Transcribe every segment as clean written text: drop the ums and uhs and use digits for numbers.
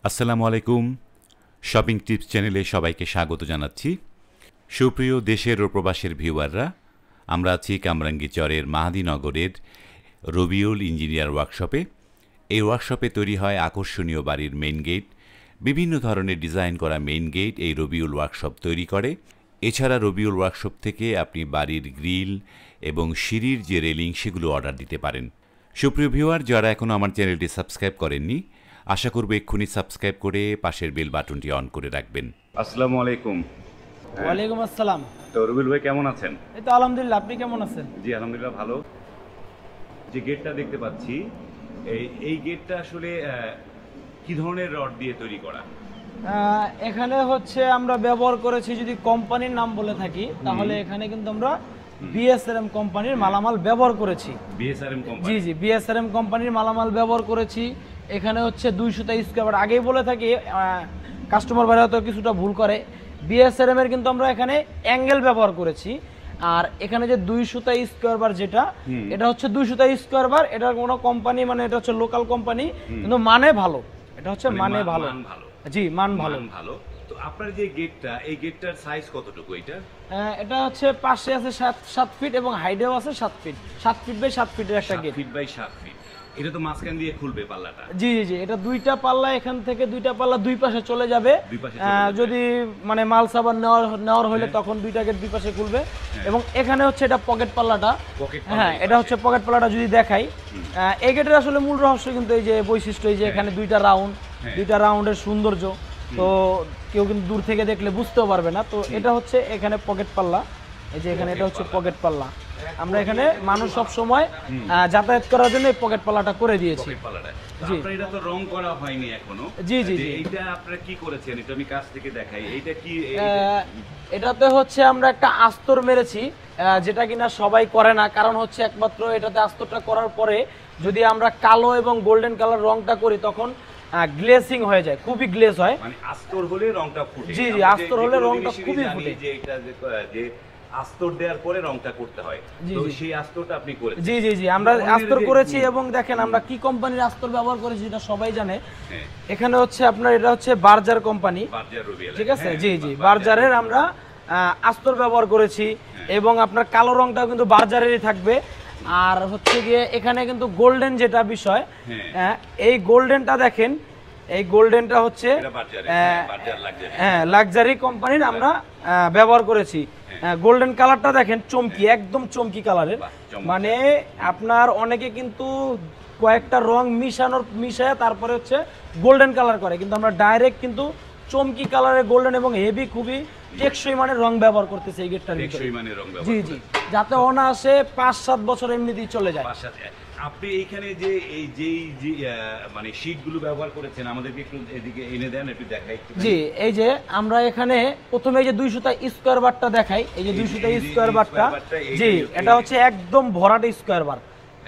আসসালামু আলাইকুম। Shopping tips চ্যানেলে সবাইকে স্বাগত জানাচ্ছি। সুপ্রিয় দেশের ও প্রবাসের ভিউয়াররা, আমরা আছি কামরাঙ্গীরচরের মাহাদীনগরের রবিউল ইঞ্জিনিয়ার ওয়ার্কশপে। এই ওয়ার্কশপে তৈরি হয় আকর্ষণীয় বাড়ির মেইন গেট। বিভিন্ন ধরনের ডিজাইন করা মেইন গেট এই রবিউল ওয়ার্কশপ তৈরি করে। এছাড়া রবিউল ওয়ার্কশপ থেকে আপনি বাড়ির গ্রিল এবং সিঁড়ির যে রেলিং সেগুলো অর্ডার দিতে পারেন। সুপ্রিয় ভিউয়ার, যারা এখনও আমার চ্যানেলটি সাবস্ক্রাইব করেননি, আশা করব এক্ষুনি সাবস্ক্রাইব করে পাশের বেল বাটনটি অন করে রাখবেন। আসসালামু আলাইকুম। ওয়ালাইকুম আসসালাম। তো রবিউল ভাই কেমন আছেন? এই তো আলহামদুলিল্লাহ, আপনি কেমন আছেন? জি আলহামদুলিল্লাহ ভালো। যে গেটটা দেখতে পাচ্ছি, এই গেটটা আসলে কি ধরনের রড দিয়ে তৈরি করা? এখানে হচ্ছে আমরা ব্যবহার করেছি, যদি কোম্পানির নাম বলে থাকি তাহলে এখানে কিন্তু আমরা বিএসআরএম কোম্পানির মালামাল ব্যবহার করেছি। BSRM company? জি জি, বিএসআরএম কোম্পানির মালামাল ব্যবহার করেছি। এখানে হচ্ছে 200 স্কয়ার, আগেই বলে থাকি, কাস্টমার ভাইরা হয়তো কিছুটা ভুল করে। বিএসআরএম এর কিন্তু আমরা এখানে অ্যাঙ্গেল ব্যবহার করেছি। আর এখানে যে 200 স্কয়ার বার যেটা, এটা হচ্ছে 200 স্কয়ার বার। এটা কোনো কোম্পানি, মানে এটা হচ্ছে লোকাল কোম্পানি, কিন্তু মানে ভালো। এটা হচ্ছে মানে ভালো। জি, মান ভালো। তো আপনার যে গেটটা, এই গেটটার সাইজ কতটুকু? এটা হচ্ছে পাশে আছে 7 ফিট এবং হাইটেও আছে 7 ফিট। 7 ফিট বাই 7 ফিটের একটা গেট। 7 feet by 7 fit. এটা তো মাঝখান দিয়ে খুলবে পাল্লাটা? জি জি জি, এটা দুইটা পাল্লা, এখান থেকে দুইটা পাল্লা দুই পাশে চলে যাবে। যদি মানে মাল সাবান নেওয়ার হলে তখন দুইটা গেট দুই পাশে খুলবে। এবং এখানে হচ্ছে এটা পকেট পাল্লাটা। হ্যাঁ, এটা হচ্ছে পকেট পাল্লাটা। যদি দেখাই, এই গেটের আসলে মূল রহস্য কিন্তু এই যে বৈশিষ্ট্য, এই যে এখানে দুইটা রাউন্ডের সৌন্দর্য। তো কেউ কিন্তু দূর থেকে দেখলে বুঝতেও পারবে না। তো এটা হচ্ছে এখানে পকেট পাল্লা। এই যে এখানে এটা হচ্ছে পকেট পাল্লা। আমরা এখানে মানুষ সব সময় যাতায়াত করার জন্য এই পকেট পাল্লাটা করে দিয়েছি। জি, এটা তো রং করা হয়নি এখনো। জি জি জি, এইটা আপনারা কি করেছেন? এটা আমি কাছ থেকে দেখাই। এইটা কি? এটাতে হচ্ছে আমরা একটা আস্তর মেরেছি, যেটা কিনা সবাই করে না। কারণ হচ্ছে একমাত্র এটাতে আস্তরটা করার পরে যদি আমরা কালো এবং গোল্ডেন কালার রংটা করি তখন গ্লেসিং হয়ে যায়, খুবই গ্লেজ হয়। মানে আস্তর হলে রংটা ফুটে? জি জি, আস্তর হলে রংটা খুবই ফুটে। যে এটা যে আস্তর দেওয়ার পরে রংটা করতে হয়, তো সেই আস্তরটা আপনি করেছেন? জি জি জি, আমরা আস্তর করেছি। এবং দেখেন আমরা কি কোম্পানির আস্তর ব্যবহার করেছি এটা সবাই জানে। এখানে হচ্ছে আপনার, এটা হচ্ছে বার্জার কোম্পানি, ঠিক আছে? জি জি, বার্জারের আমরা আস্তর ব্যবহার করেছি। এবং আপনার কালো রংটাও কিন্তু বার্জারেরই থাকবে। আর হচ্ছে গিয়ে এখানে কিন্তু গোল্ডেন যেটা বিষয়, এই গোল্ডেনটা দেখেন, এই গোল্ডেনটা হচ্ছে লাক্সারি কোম্পানির আমরা ব্যবহার করেছি। গোল্ডেন কালারটা দেখেন, চমকি, একদম চমকি কালারের। মানে আপনার অনেকে কিন্তু কয়েকটা রং মিশায় তারপরে হচ্ছে গোল্ডেন কালার করে, কিন্তু আমরা ডাইরেক্ট কিন্তু চমকি কালারের গোল্ডেন এবং হেভি, খুবই টেকসই মানের রং ব্যবহার করতেছে এই গেটটার ভিতরে। জি জি, যাতে অনায়াসে 5-7 বছর এমনিতেই চলে যায়। আপনি এইখানে যে এই যে মানে শীটগুলো ব্যবহার করেছেন, আমাদেরকে একটু এদিকে এনে দেন, একটু দেখাই। জি, এই যে আমরা এখানে প্রথমে এই যে 200 স্কয়ার বারটা দেখাই। এই যে 200 স্কয়ার বারটা, জি, এটা হচ্ছে একদম ভরাট স্কয়ার বার।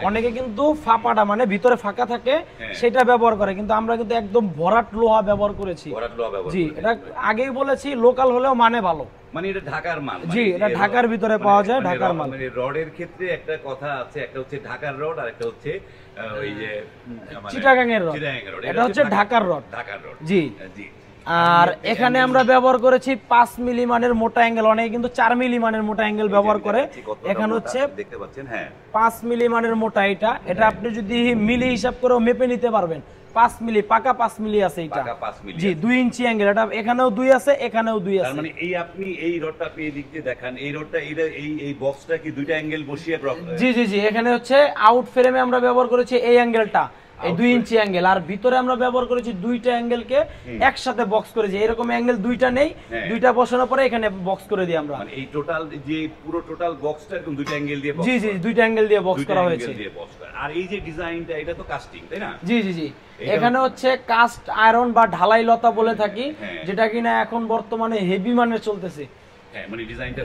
অনেকে কিন্তু ফাঁপাটা, মানে ভিতরে ফাঁকা থাকে, সেটা ব্যবহার করে, কিন্তু আমরা কিন্তু একদম ভরাট লোহা ব্যবহার করেছি। জি, এটা আগেই বলেছি, লোকাল হলেও মানে ভালো। মানে এটা ঢাকার মাল? জি, এটা ঢাকার ভিতরে পাওয়া যায়, ঢাকার মাল। মানে রডের ক্ষেত্রে একটা কথা আছে, একটা হচ্ছে ঢাকার রড আর একটা হচ্ছে ওই যে চিটাগাং এর রড। এটা হচ্ছে ঢাকার রড। জি জি। আর এখানে আমরা ব্যবহার করেছি 5 মিলি মানের মোটা অ্যাঙ্গেল। অনেকে কিন্তু 4 মিলি মানের মোটা অ্যাঙ্গেল ব্যবহার করে। এখানে হচ্ছে দেখতে পাচ্ছেন, হ্যাঁ, 5 মিলি মানের মোটা। এটা আপনি যদি মিলি হিসাব করে মেপে নিতে পারবেন। 5 মিলি, পাকা 5 মিলি আছে এটা। জি, 2 ইঞ্চি অ্যাঙ্গেল। এটা এখানেও 2 আছে, এখানেও 2 আছে। তার মানে এই আপনি এই রডটা আপনি এই দিক দিয়ে দেখান, এই রডটা এই বক্সটা কি দুইটা অ্যাঙ্গেল বসিয়ে? জি জি জি, এখানে হচ্ছে আউট ফ্রেমে আমরা ব্যবহার করেছি এই অ্যাঙ্গেলটা, এই 2 ইঞ্চি অ্যাঙ্গেল। আর ভিতরে আমরা ব্যবহার করেছি দুইটা অ্যাঙ্গেলকে একসাথে বক্স করেছি। এরকম অ্যাঙ্গেল দুইটা নেই, দুইটা বসানোর পরে এখানে বক্স করে দিই আমরা। মানে এই টোটাল যে পুরো টোটাল বক্সটা এরকম দুইটা অ্যাঙ্গেল দিয়ে? জি জি, দুইটা অ্যাঙ্গেল দিয়ে বক্স করা হয়েছে। আর এই যে ডিজাইনটা, এটা তো কাস্টিং, তাই না? জি জি জি, এখানে হচ্ছে কাস্ট আয়রন বা ঢালাই লতা বলে থাকি, যেটা কিনা এখন বর্তমানে হেভি মানের চলতেছে। মানে ডিজাইনটা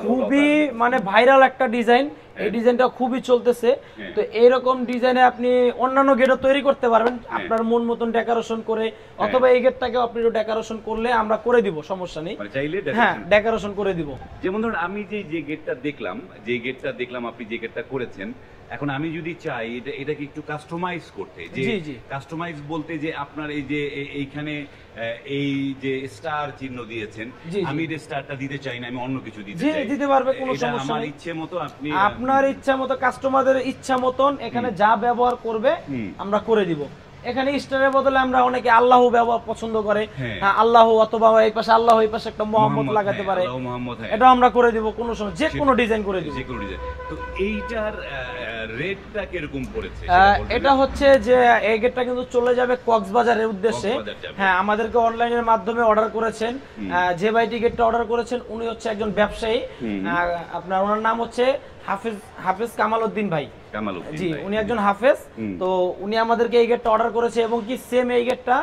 খুবই মানে ভাইরাল একটা ডিজাইন। এই ডিজাইনটা খুবই চলতেছে। তো এইরকম ডিজাইনে আপনি অন্যান্য গেটও তৈরি করতে পারবেন আপনার মন মতন ডেকোরেশন করে, অথবা এই গেটটাকে আপনি ডেকোরেশন করলে আমরা করে দিব, সমস্যা নেই। হ্যাঁ, ডেকোরেশন করে দিব। যেমন ধরুন আমি যে গেটটা দেখলাম, আপনি যে গেটটা করেছেন, এখন আমি যদি চাই এটাকে একটু কাস্টমাইজ করতে, যে কাস্টমাইজ বলতে যে আপনার এই যে এইখানে এই যে স্টার চিহ্ন দিয়েছেন, আমি এই স্টারটা দিতে চাই না, আমি অন্য কিছু দিতে চাই, দিতে পারবে, কোনো সমস্যা নেই। আমার ইচ্ছে মতো আপনি, আপনার ইচ্ছা মতো, কাস্টমারদের ইচ্ছা মতন এখানে যা ব্যবহার করবে আমরা করে দিব। এখানে স্টারের বদলে আমরা অনেকে আল্লাহ ব্যবহার পছন্দ করে, আল্লাহ অথবা এই পাশে আল্লাহ, এই পাশে একটা মোহাম্মদ লাগাতে পারে, এটা আমরা করে দিব, কোনো সময় যে কোনো ডিজাইন করে দিব। তো এইটার রেটটা কিরকম পড়েছে? এটা হচ্ছে যে এই গেটটা কিন্তু চলে যাবে কক্সবাজারের উদ্দেশ্যে। হ্যাঁ, আমাদেরকে অনলাইনের মাধ্যমে অর্ডার করেছেন, যে ভাই টিকেটটা অর্ডার করেছেন উনি হচ্ছে একজন ব্যবসায়ী, আপনার ওনার নাম হচ্ছে হাফেজ কামাল উদ্দিন ভাই। জি, উনি একজন হাফেজ। তো উনি আমাদেরকে এই গেটটা অর্ডার করেছে এবং কি সেম এই গেটটা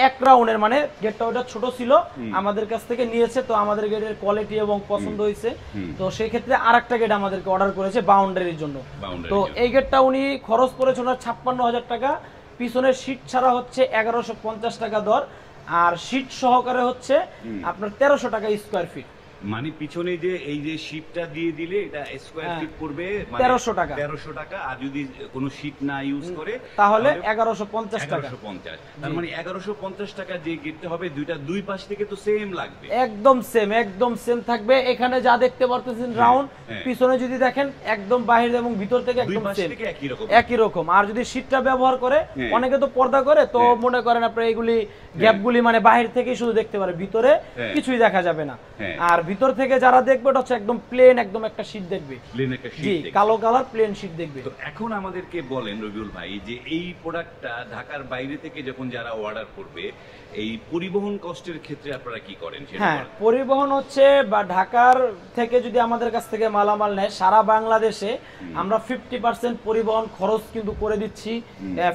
এক রাউন্ডের, মানে গেটটা ওটা ছোট ছিল, আমাদের কাছ থেকে নিয়েছে। তো আমাদের গেটের কোয়ালিটি এবং পছন্দ হয়েছে, তো সেই ক্ষেত্রে আরেকটা গেট আমাদেরকে অর্ডার করেছে বাউন্ডারির জন্য। তো এই গেটটা উনি খরচ করেছে ওনার 56,000 টাকা। পিছনের সিট ছাড়া হচ্ছে 1150 টাকা দর, আর সিট সহকারে হচ্ছে আপনার 1300 টাকা স্কয়ার ফিট। মানে পিছনে যে এই যে শীটটা দিয়ে দিলে এটা স্কয়ার ফিট পড়বে 1300 টাকা, 1300 টাকা। আর যদি কোনো শীট না ইউজ করে তাহলে 1150 টাকা। 1150, তার মানে 1150 টাকা যে গেটটা হবে, দুই পাশ থেকে তো সেম লাগবে, একদম সেম, একদম সেম থাকবে। এখানে যা দেখতে পারতেছেন রাউন্ড, পিছনে যদি দেখেন একদম বাহির এবং ভিতর থেকে একদম সেম, একই রকম। আর যদি শীটটা ব্যবহার করে, অনেকে তো পর্দা করে, তো মনে করেন আপনারা এইগুলি গ্যাপগুলি মানে বাহির থেকেই শুধু দেখতে পারে, ভিতরে কিছুই দেখা যাবে না। আর ভিতর থেকে যারা দেখবে এটা হচ্ছে একদম প্লেন, একদম একটা শীট দেখবে, জি, কালো কালার প্লেন শীট দেখবে। তো এখন আমাদেরকে বলেন রবিউল ভাই, যে এই প্রোডাক্টটা ঢাকার বাইরে থেকে যখন যারা অর্ডার করবে, এই পরিবহন কষ্টের ক্ষেত্রে আপনারা কি করেন? হ্যাঁ, পরিবহন হচ্ছে বা ঢাকার থেকে যদি আমাদের কাছ থেকে মালামাল নেয়, সারা বাংলাদেশে আমরা 50% পরিবহন খরচ কিন্তু করে দিচ্ছি।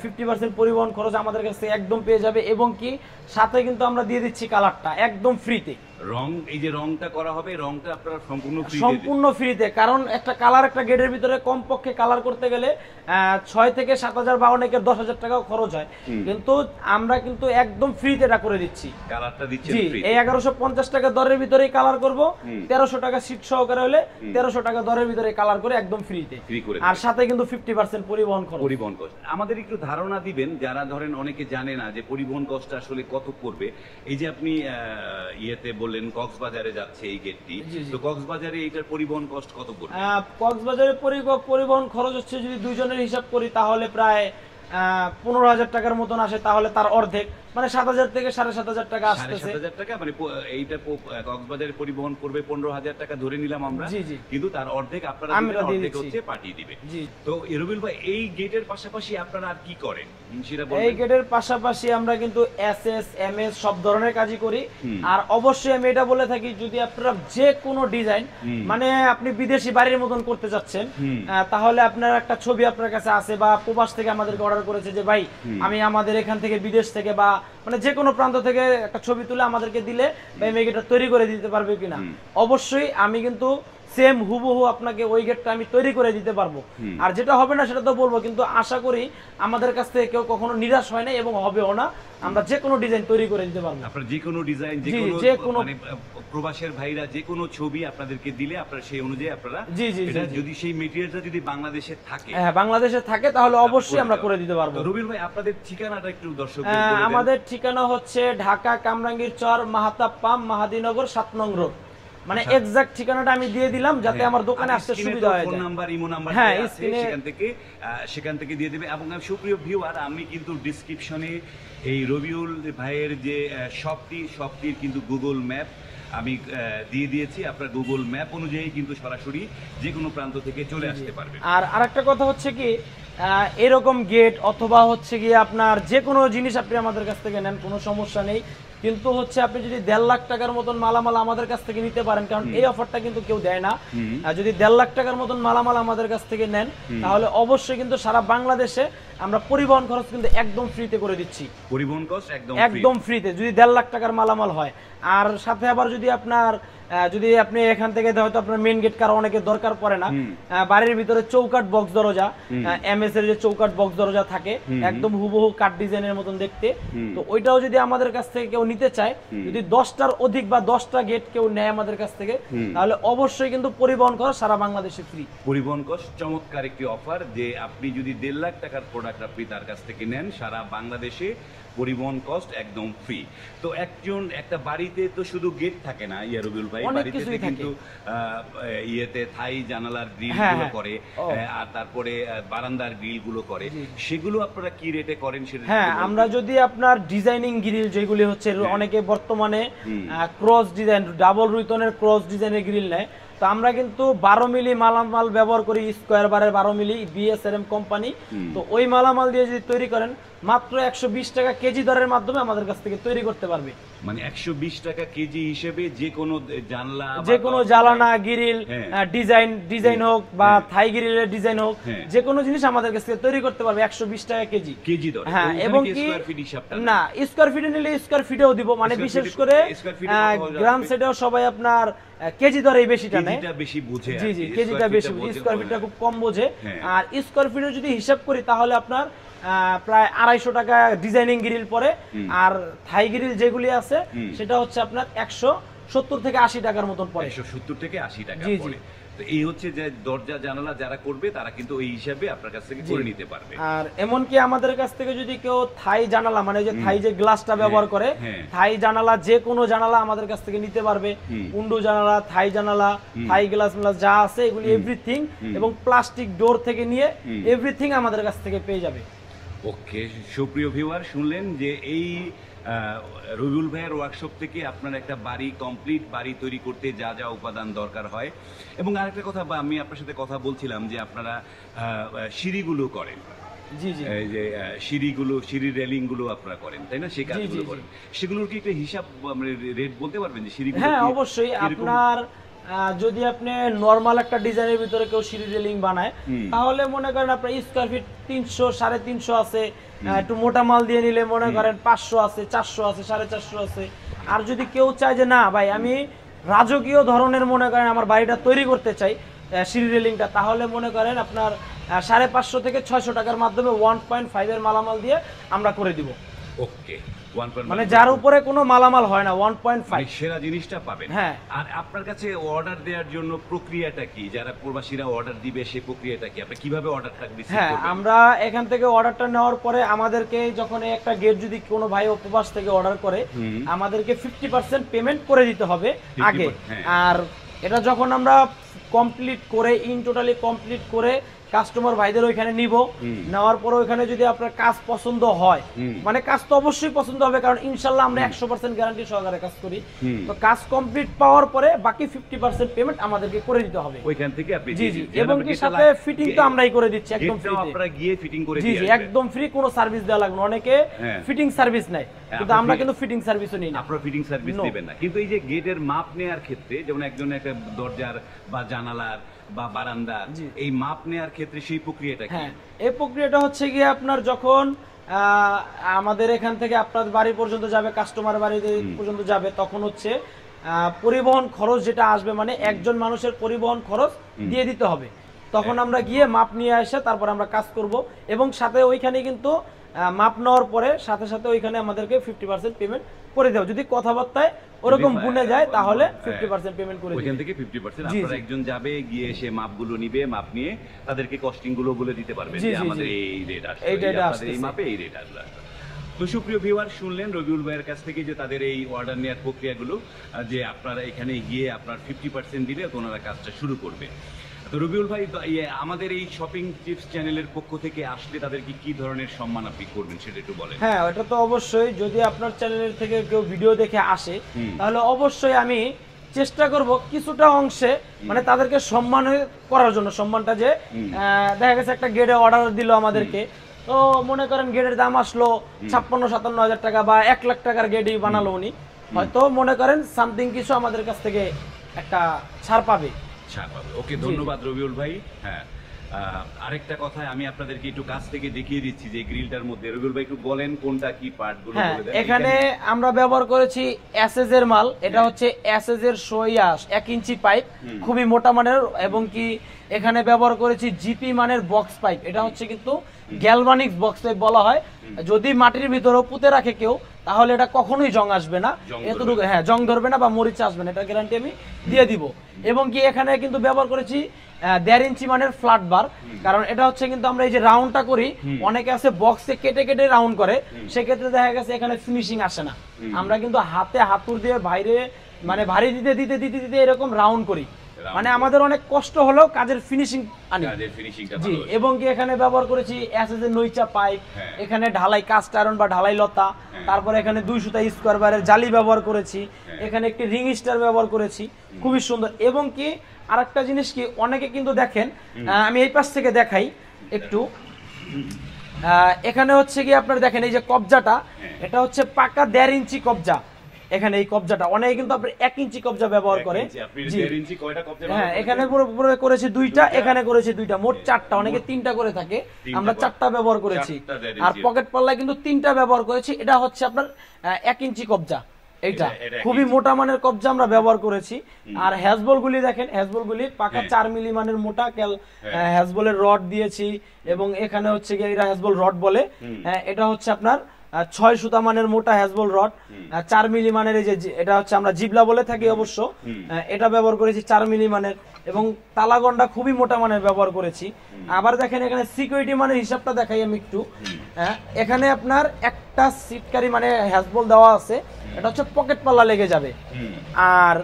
50% পরিবহন খরচ আমাদের কাছ থেকে একদম পেয়ে যাবে, এবং কি সাথে কিন্তু আমরা দিয়ে দিচ্ছি কালারটা একদম ফ্রিতে। রং, এই যে রংটা করা হবে, রংটা আপনারা সম্পূর্ণ ফ্রিতে। কারণ একটা কালার, একটা গেটের ভিতরে কমপক্ষে কালার করতে গেলে 6 থেকে 7,000 বা অনেকের 10,000 টাকাও খরচ হয়, কিন্তু আমরা কিন্তু একদম ফ্রিতে এটা করে দিচ্ছি। কালারটা দিচ্ছেন ফ্রি। এই 1150 টাকা দরের ভিতরেই কালার করব, 1300 টাকা সিট সহকারে হলে 1300 টাকা দরের ভিতরে কালার করে একদম ফ্রিতে, আর সাথে কিন্তু 50% পরিবহন খরচ। আমাদের একটু ধারণা দিবেন, যারা ধরেন অনেকে জানে না যে পরিবহন কষ্ট আসলে কত পড়বে। এই যে আপনি ইয়েতে বললেন কক্সবাজারে যাচ্ছে এই গেটটি, তো কক্সবাজারে এইটার পরিবহন কষ্ট কত পড়বে? কক্সবাজারে পরিবহন খরচ হচ্ছে যদি দুইজনের হিসাব করি তাহলে প্রায় 15,000 টাকার মতন আসে, তাহলে তার অর্ধেক মানে 7,000 থেকে 7,500 টাকা আসতেছে। 7,500 টাকা মানে এইটা কক্সবাজারের পরিবহন করবে 15,000 টাকা ধরে নিলাম আমরা, কিন্তু তার অর্ধেক আপনারা অর্ধেক হচ্ছে পাঠিয়ে দিবে। তো রবিউল ভাই, এই গেটের পাশাপাশি আপনারা আর কি করেন সেটা বলবেন? এই গেটের পাশাপাশি আমরা কিন্তু এসএস, এমএস সব ধরনের কাজই করি। আর অবশ্যই আমি এটা বলে থাকি, যদি আপনারা যে কোনো ডিজাইন, মানে আপনি বিদেশি বাড়ির মতন করতে যাচ্ছেন, তাহলে আপনার একটা ছবি আপনার কাছে আছে, বা প্রবাস থেকে আমাদেরকে অর্ডার করেছে যে ভাই আমি আমাদের এখান থেকে বিদেশ থেকে বা মানে যে কোনো প্রান্ত থেকে একটা ছবি তুলে আমাদেরকে দিলে ভাই আমি এটা তৈরি করে দিতে পারবে কিনা, অবশ্যই আমি কিন্তু সেম হুবহু আপনাকে ওই গেটটা আমি তৈরি করে দিতে পারবো। আর যেটা হবে না সেটা তো বলবো, কিন্তু আশা করি আমাদের কাছ থেকে কেউ কখনো নিরাশ হয় না এবং হবেও না। আমরা যে কোনো ডিজাইন তৈরি করে দিতে পারবো। আপনারা যে কোনো ডিজাইন, যে কোনো মানে প্রবাসের ভাইরা যে কোনো ছবি আপনাদেরকে দিলে আপনারা সেই অনুযায়ী আপনারা, এটা যদি সেই মেটেরিয়ালটা যদি বাংলাদেশে থাকে, হ্যাঁ বাংলাদেশে থাকে, তাহলে অবশ্যই আমরা করে দিতে পারবো। রবিউল ভাই, আপনাদের ঠিকানাটা একটু দর্শকদের বলে দেন। আমাদের ঠিকানা হচ্ছে ঢাকা কামরাঙ্গীর চর, মাহাতাব পাম, মাহাদীনগর 7 নং রোড। মানে এক্সাক্ট ঠিকানাটা আমি দিয়ে দিলাম যাতে আমার দোকানে আসতে সুবিধা হয়। ফোন নাম্বার, ইমো নাম্বার আছে, সেখান থেকে দিয়ে দিবে। এবং সুপ্রিয় ভিউয়ার, আমি কিন্তু ডেসক্রিপশনে এই রবিউল ভাইয়ের যে শপটির কিন্তু গুগল ম্যাপ আমি দিয়ে দিয়েছি। আপনার গুগল ম্যাপ অনুযায়ী কিন্তু সরাসরি যে কোনো প্রান্ত থেকে চলে আসতে পারবে। আর আরেকটা কথা হচ্ছে কি, এরকম গেট অথবা হচ্ছে গিয়ে আপনার যে কোনো জিনিস আপনি আমাদের কাছ থেকে নেন, কোনো সমস্যা নেই। কিন্তু হচ্ছে আপনি যদি 1.5 লাখ টাকার মতন মালামাল আমাদের কাছ থেকে নিতে পারেন, কারণ এই অফারটা কিন্তু কেউ দেয় না। যদি 1.5 লাখ টাকার মতন মালামাল আমাদের কাছ থেকে নেন, তাহলে অবশ্যই কিন্তু সারা বাংলাদেশে আমরা পরিবহন খরচ কিন্তু একদম ফ্রিতে করে দিচ্ছি। পরিবহন খরচ একদম ফ্রিতে যদি 1.5 লাখ টাকার মালামাল হয়। আর সাথে আবার যদি আপনার যদি আপনি এখান থেকে হয়তো আপনার মেইন গেট কার অনেকে দরকার পড়ে না, বাড়ির ভিতরে চৌকাট বক্স দরজা, এমএস এর যে চৌকাট বক্স দরজা থাকে একদম হুবহু কাট ডিজাইনের মতন দেখতে, তো ওইটাও যদি আমাদের কাছ থেকে কেউ নিতে চায়, যদি 10টার অধিক বা 10টা গেট কেউ নেয় আমাদের কাছ থেকে, তাহলে অবশ্যই কিন্তু পরিবহন খরচ সারা বাংলাদেশে ফ্রি। পরিবহন কস্ট চমৎকার একটি অফার, যে আপনি যদি 1.5 লাখ টাকার প্রোডাক্ট আপনি তার কাছ থেকে নেন, সারা বাংলাদেশে পরিবহন কস্ট একদম ফ্রি। তো একটা বাড়িতে তো শুধু গেট থাকে না রবিউল ভাই, বাড়িতে কিন্তু ইয়েতে থাই জানালার গ্রিল গুলো করে, আর তারপরে বারান্দার গ্রিল গুলো করে, সেগুলো আপনারা কি রেটে করেন সেটা? হ্যাঁ, আমরা যদি আপনার ডিজাইনিং গ্রিল যেগুলি হচ্ছে অনেকে বর্তমানে ক্রস ডিজাইন, ডাবল রুইতনের ক্রস ডিজাইনের গ্রিল নেয়, তো আমরা কিন্তু 12 মিলি মালামাল ব্যবহার করি, স্কোয়ার বারের 12 মিলি বিএসআরএম কোম্পানি। তো ওই মালামাল দিয়ে যদি তৈরি করেন মাত্র 120 টাকা কেজি দরের মাধ্যমে আমাদের কাছ থেকে তৈরি করতে পারবে। মানে 120 টাকা কেজি হিসেবে যে কোনো জানলা, যে কোনো জালানা গ্রিল ডিজাইন হোক বা থাই গ্রিলের ডিজাইন হোক, যে কোনো জিনিস আমাদের কাছ থেকে তৈরি করতে পারবে 120 টাকা কেজি দরে। হ্যাঁ, এবং কি না স্কোয়ার ফিটে নিলে স্কোয়ার ফিটেও দিব, মানে বিশেষ করে গ্রাম সেটেও সবাই আপনার কেজি দরেই বেশিটা নেয়, বেশি বুঝে। জি জি, কেজিটা বেশি বুঝে, স্কোয়ার ফিটটা খুব কম বোঝে। আর স্কোয়ার ফিটের যদি হিসাব করি তাহলে আপনার প্রায় 250 টাকা ডিজাইনিং গ্রিল পরে, আর থাই গ্রিল যেগুলি আছে সেটা হচ্ছে আপনার 170 থেকে 80 টাকার মতন পড়ে। 170 থেকে 80 টাকা পড়ে। তো এই হচ্ছে যে দরজা জানালা যারা করবে তারা কিন্তু ওই হিসাবে আপনার কাছ থেকে করে নিতে পারবে। আর এমন কি আমাদের কাছ থেকে যদি কেউ থাই জানালা, মানে যে থাই যে গ্লাসটা ব্যবহার করে, থাই জানালা যে কোনো জানালা আমাদের কাছ থেকে নিতে পারবে, উন্ডু জানালা, থাই জানালা, থাই গ্লাস যা আছে এগুলি এভরিথিং, এবং প্লাস্টিক ডোর থেকে নিয়ে এভরিথিং আমাদের কাছ থেকে পেয়ে যাবে। ওকে, সুপ্রিয় ভিউয়ার, শুনলেন যে এই রবিউল ভাইয়ের ওয়ার্কশপ থেকে আপনার একটা কমপ্লিট বাড়ি তৈরি করতে যা যা উপাদান দরকার হয়। এবং আরেকটা কথা, আমি আপনার সাথে কথা বলছিলাম যে আপনারা সিঁড়িগুলো করেন, জি জি, এই যে সিঁড়ির রেলিং গুলো আপনারা করেন, তাই না? সেই কাজগুলো করেন, সেগুলোর কি একটা হিসাব রেট বলতে পারবেন যে সিঁড়িগুলো? হ্যাঁ, অবশ্যই। আপনার যদি আপনি নরমাল একটা ডিজাইনের ভিতরে কেউ সিঁড়ি রেলিং বানায়, তাহলে মনে করেন আপনার স্কোয়ার ফিট 300 350 আছে, একটু মোটা মাল দিয়ে নিলে মনে করেন 500 আছে, 400 আছে, 450 আছে। আর যদি কেউ চায় যে না ভাই আমি রাজকীয় ধরনের মনে করেন আমার বাড়িটা তৈরি করতে চাই সিঁড়ি রেলিংটা, তাহলে মনে করেন আপনার 550 থেকে 600 টাকার মাধ্যমে 1.5 এর মালামাল দিয়ে আমরা করে দিব। ওকে, মানে যার উপরে কোনো মালামাল হয় না, 1.5 সেরা জিনিসটা পাবেন। হ্যাঁ। আর আপনার কাছে অর্ডার দেওয়ার জন্য প্রক্রিয়াটা কি? যারা প্রবাসীরা অর্ডার দিবে সেই প্রক্রিয়াটা কি? আপনি কিভাবে অর্ডারটা রিসিভ করবেন? হ্যাঁ, আমরা এখান থেকে অর্ডারটা নেওয়ার পরে আমাদেরকে যখন একটা গেট যদি কোনো ভাই প্রবাস থেকে অর্ডার করে, আমাদেরকে 50% পেমেন্ট করে দিতে হবে আগে। আর এটা যখন আমরা কমপ্লিট করে টোটালি কমপ্লিট করে কাস্টমার ভাইদের ওইখানে নিব, নেওয়ার পর ওইখানে যদি আপনার কাজ পছন্দ হয়, মানে কাজ তো অবশ্যই পছন্দ হবে, কারণ ইনশাল্লাহ আমরা 100% গ্যারান্টি সহকারে কাজ করি, তো কাজ কমপ্লিট পাওয়ার পরে বাকি 50% পেমেন্ট আমাদেরকে করে দিতে হবে ওইখান থেকে আপনি। জি জি, এবং কি সাথে ফিটিং তো আমরাই করে দিচ্ছি একদম ফ্রি, আপনারা গিয়ে ফিটিং করে দিয়ে জি জি, একদম ফ্রি, কোনো সার্ভিস দেওয়া লাগবে না। অনেকে ফিটিং সার্ভিস নেয়, কিন্তু আমরা কিন্তু ফিটিং সার্ভিসও নিই না। আপনারা ফিটিং সার্ভিস দিবেন না, কিন্তু এই যে গেটের মাপ নেওয়ার ক্ষেত্রে, যেমন একজনের একটা দরজার বা জানালার বা বারান্দার এই মাপ নেওয়ার ক্ষেত্রে সেই প্রক্রিয়াটা কি? হ্যাঁ, এই প্রক্রিয়াটা হচ্ছে গিয়ে আপনার যখন আমাদের এখান থেকে আপনার বাড়ি পর্যন্ত যাবে, কাস্টমার বাড়ি পর্যন্ত যাবে, তখন হচ্ছে পরিবহন খরচ যেটা আসবে, মানে একজন মানুষের পরিবহন খরচ দিয়ে দিতে হবে। তখন আমরা গিয়ে মাপ নিয়ে আসে তারপর আমরা কাজ করব, এবং সাথে ওইখানে কিন্তু মাপ নেওয়ার পরে সাথে সাথে ওইখানে আমাদেরকে 50% পেমেন্ট করে দেব। যদি কথাবার্তায় ওরকম গুনে যায় তাহলে 50% পেমেন্ট করে দেব। ওইখান থেকে 50% আপনারা একজন যাবে, গিয়ে সে মাপগুলো নিবে, মাপ নিয়ে তাদেরকে কস্টিং গুলো বলে দিতে পারবেন যে আমাদের এই রেট আসছে, আপনাদের এই মাপে এই রেট আসবে। তো সুপ্রিয় ভিউয়ার, শুনলেন রবিউল ভাইয়ের কাছ থেকে যে তাদের এই অর্ডার নেওয়ার প্রক্রিয়াগুলো, যে আপনারা এখানে গিয়ে আপনার 50% দিলে ওনারা কাজটা শুরু করবে। তো রবিউল ভাই, আমাদের এই শপিং টিপস চ্যানেলের পক্ষ থেকে আসলে তাদেরকে কি ধরনের সম্মান আপনি করবেন সেটা একটু বলেন। হ্যাঁ, ওটা তো অবশ্যই, যদি আপনার চ্যানেলের থেকে কেউ ভিডিও দেখে আসে তাহলে অবশ্যই আমি চেষ্টা করব কিছুটা অংশে মানে তাদেরকে সম্মান করার জন্য। সম্মানটা যে দেখা গেছে একটা গেটে অর্ডার দিল আমাদেরকে, তো মনে করেন গেটের দাম আসলো 56-57 হাজার টাকা বা 1 লাখ টাকার গেটই বানালো উনি, হয়তো মনে করেন সামথিং কিছু আমাদের কাছ থেকে একটা ছাড় পাবে। ওকে, ধন্যবাদ রবিউল ভাই। হ্যাঁ, আরেকটা কথা আমি আপনাদেরকে একটু কাছ থেকে দেখিয়ে দিচ্ছি যে গ্রিলটার মধ্যে, রবিউল ভাই একটু বলেন কোনটা কি পার্টগুলো বলে দেন। এখানে আমরা ব্যবহার করেছি এসএস এর মাল, এটা হচ্ছে এসএস এর 1 ইঞ্চি পাইপ, খুবই মোটা মানের, এবং কি এখানে ব্যবহার করেছি জিপি মানের বক্স পাইপ, এটা হচ্ছে কিন্তু গ্যালভানিক্স বক্স পাইপ বলা হয়। যদি মাটির ভিতরে পুঁতে রাখে কেউ তাহলে এটা কখনোই জং আসবে না, এতটুকু জং ধরবে না বা মরিচা আসবে না, এটা গ্যারান্টি আমি দিয়ে দিব। এবং কি এখানে কিন্তু ব্যবহার করেছি 1.5 ইঞ্চি মানের ফ্ল্যাট বার, কারণ এটা হচ্ছে কিন্তু আমরা এই যে রাউন্ডটা করি, অনেকে আছে বক্সে কেটে কেটে রাউন্ড করে, সেক্ষেত্রে দেখা গেছে এখানে ফিনিশিং আসে না। আমরা কিন্তু হাতে হাতুড় দিয়ে বাইরে মানে ভারী দিতে দিতে দিতে দিতে এরকম রাউন্ড করি, মানে আমাদের অনেক কষ্ট হলেও কাজের ফিনিশিং আনি। জি, এবং কি এখানে ব্যবহার করেছি এসএস এর নইচা পাইপ, এখানে ঢালাই কাস্ট আয়রন বা ঢালাই লতা, তারপর এখানে 2 সুতা স্কোয়ার বারের জালি ব্যবহার করেছি, এখানে একটি রিং স্টার ব্যবহার করেছি, খুবই সুন্দর। এবং কি আরেকটা জিনিস কি, অনেকে কিন্তু দেখেন, আমি এই পাশ থেকে দেখাই একটু, এখানে হচ্ছে কি আপনারা দেখেন এই যে কবজাটা, এটা হচ্ছে পাকা 1.5 ইঞ্চি কবজা। এখানে এই কবজাটা অনেকে কিন্তু আপনার 1 ইঞ্চি কবজা ব্যবহার করে। হ্যাঁ, এখানে পুরো করেছি 2টা, এখানে করেছি 2টা, মোট 4টা, অনেকে 3টা করে থাকে, আমরা 4টা ব্যবহার করেছি। আর পকেট পাল্লায় কিন্তু 3টা ব্যবহার করেছি। এটা হচ্ছে আপনার 1 ইঞ্চি কবজা, এইটা খুবই মোটা মানের কবজা আমরা ব্যবহার করেছি। আর হ্যাজবল গুলি দেখেন, হ্যাজবল গুলি পাকা 4 মিলি মানের মোটা হ্যাজবলের রড দিয়েছি, এবং এখানে হচ্ছে কি এটা হ্যাজবল রড বলে, এটা হচ্ছে আপনার 6 সুতা মানের মোটা হ্যাজবল রড, 4 মিলি মানের, এই যে এটা হচ্ছে আমরা জিবলা বলে থাকি অবশ্য, এটা ব্যবহার করেছি 4 মিলি মানের, এবং তালাগন্ডা খুবই মোটা মানের ব্যবহার করেছি। আবার দেখেন এখানে সিকিউরিটি মানের হিসাবটা দেখাই আমি একটু। এখানে আপনার একটা সিটকারি মানে হ্যাজবল দেওয়া আছে, এটা হচ্ছে পকেট পাল্লা লেগে যাবে। আর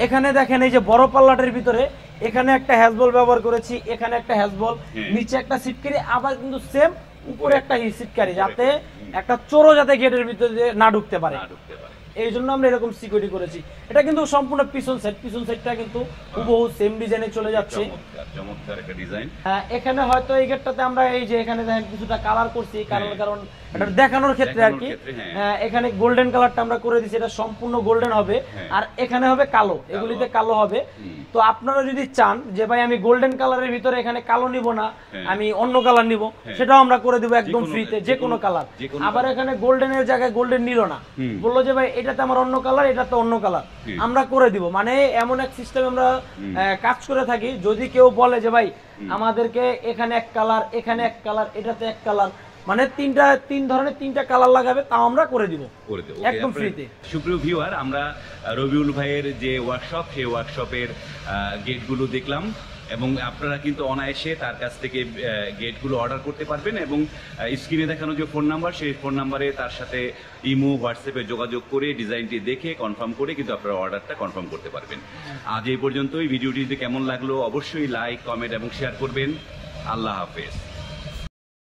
এখানে দেখেন এই যে বড় পাল্লাটার ভিতরে এখানে একটা হ্যাজবল ব্যবহার করেছি, এখানে একটা হ্যাজবল, নিচে একটা সিটকারি, আবার কিন্তু সেম উপরে একটা সিটকারি, যাতে একটা চোরও যাতে গেটের ভিতরে না ঢুকতে পারে, এই জন্য আমরা এরকম সিকিউরিটি করেছি। এটা কিন্তু সম্পূর্ণ পিছন সাইডটা কিন্তু হুবহু সেম ডিজাইনে চলে যাচ্ছে। চমৎকার একটা ডিজাইন। এখানে হয়তো এই গেটটাতে আমরা এই যে এখানে দেখেন কিছুটা কালার করছি, কারণ এটা দেখানোর ক্ষেত্রে আর কি। এখানে গোল্ডেন কালারটা আমরা করে দিয়েছি, এটা সম্পূর্ণ গোল্ডেন হবে, আর এখানে হবে কালো, এগুলিতে কালো হবে। তো আপনারা যদি চান যে ভাই আমি গোল্ডেন কালারের ভিতরে এখানে কালো নিব না, আমি অন্য কালার নিব, সেটাও আমরা করে দিব একদম ফ্রিতে, যে কোনো কালার। আবার এখানে গোল্ডেনের জায়গায় গোল্ডেন নিল না, বললো যে ভাই এটাতে আমার অন্য কালার, এটাতে অন্য কালার, আমরা করে দিব। মানে এমন এক সিস্টেম আমরা কাজ করে থাকি। যদি কেউ বলে যে ভাই আমাদেরকে এখানে এক কালার, এখানে এক কালার, এটাতে এক কালার, মানে তিন ধরনের 3টা কালার লাগাবে, তাও আমরা করে দিব একদম ফ্রিতে। সুপ্রিয় ভিউয়ার, আমরা রবিউল ভাইয়ের যে ওয়ার্কশপ, সেই ওয়ার্কশপের গেটগুলো দেখলাম, এবং আপনারা কিন্তু অনায়াসে তার কাছ থেকে গেটগুলো অর্ডার করতে পারবেন। এবং স্ক্রিনে দেখানো যে ফোন নাম্বার, সেই ফোন নাম্বারে তার সাথে ইমো, হোয়াটসঅ্যাপে যোগাযোগ করে ডিজাইনটি দেখে কনফার্ম করে কিন্তু আপনারা অর্ডারটা কনফার্ম করতে পারবেন। আজ এই পর্যন্তই। ভিডিওটি কেমন লাগলো অবশ্যই লাইক, কমেন্ট এবং শেয়ার করবেন। আল্লাহ হাফেজ।